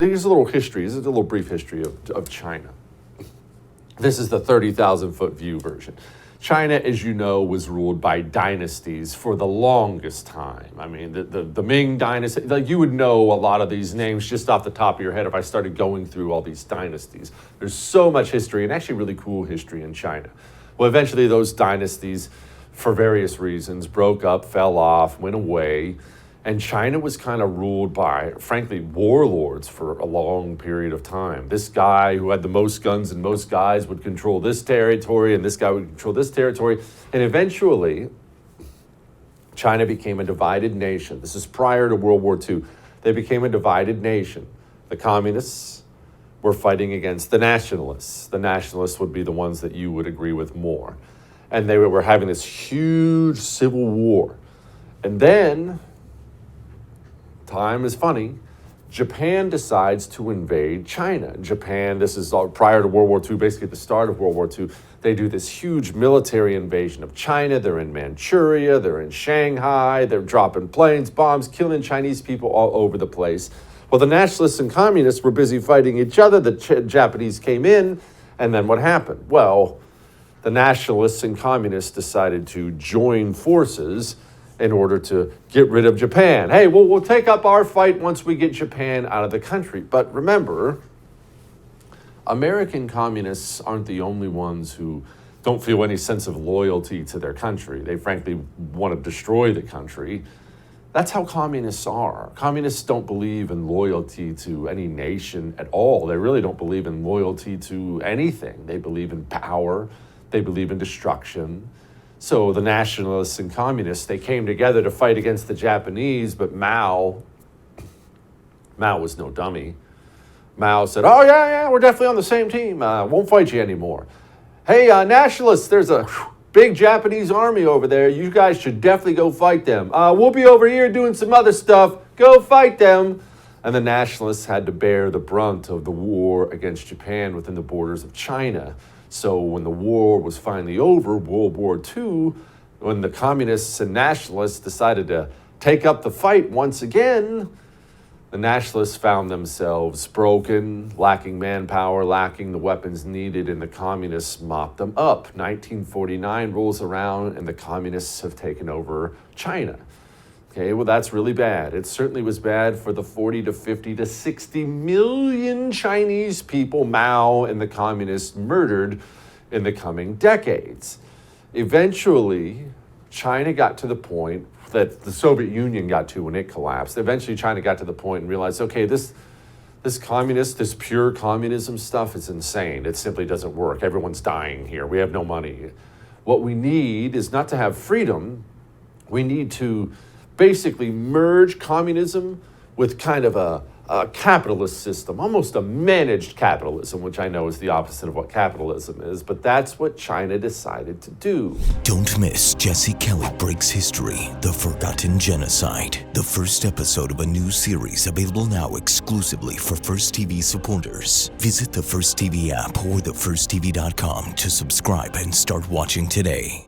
Here's a little history. This is a little brief history of China. This is the 30,000-foot view version. China, as you know, was ruled by dynasties for the longest time. I mean, the Ming dynasty, like you would know a lot of these names just off the top of your head if I started going through all these dynasties. There's so much history, and actually really cool history in China. Well, eventually those dynasties, for various reasons, broke up, fell off, went away, and China was kind of ruled by, frankly, warlords for a long period of time. This guy who had the most guns and most guys would control this territory, and this guy would control this territory. And eventually, China became a divided nation. This is prior to World War II. They became a divided nation. The communists were fighting against the nationalists. The nationalists would be the ones that you would agree with more. And they were having this huge civil war. And then, time is funny, Japan decides to invade China. Japan, this is all prior to World War II, basically at the start of World War II, they do this huge military invasion of China. They're in Manchuria, they're in Shanghai, they're dropping planes, bombs, killing Chinese people all over the place. Well, the nationalists and communists were busy fighting each other. The Japanese came in, and then what happened? Well, the nationalists and communists decided to join forces in order to get rid of Japan. Hey, well, we'll take up our fight once we get Japan out of the country. But remember, American communists aren't the only ones who don't feel any sense of loyalty to their country. They frankly want to destroy the country. That's how communists are. Communists don't believe in loyalty to any nation at all. They really don't believe in loyalty to anything. They believe in power. They believe in destruction. So the nationalists and communists, they came together to fight against the Japanese, but Mao was no dummy. Mao said, oh, yeah, we're definitely on the same team. Won't fight you anymore. Hey, nationalists, there's a big Japanese army over there. You guys should definitely go fight them. We'll be over here doing some other stuff. Go fight them. And the nationalists had to bear the brunt of the war against Japan within the borders of China. So when the war was finally over, World War II, when the communists and nationalists decided to take up the fight once again, the nationalists found themselves broken, lacking manpower, lacking the weapons needed, and the communists mopped them up. 1949 rolls around, and the communists have taken over China. Okay, well, that's really bad. It certainly was bad for the 40 to 50 to 60 million Chinese people Mao and the communists murdered in the coming decades. Eventually, China got to the point that the Soviet Union got to when it collapsed. Eventually, China got to the point and realized, okay, this pure communism stuff is insane. It simply doesn't work. Everyone's dying here. We have no money. What we need is not to have freedom. We need to basically merge communism with kind of a capitalist system, almost a managed capitalism, which I know is the opposite of what capitalism is, but that's what China decided to do. Don't miss Jesse Kelly Breaks History, The Forgotten Genocide, the first episode of a new series available now exclusively for First TV supporters. Visit the First TV app or thefirsttv.com to subscribe and start watching today.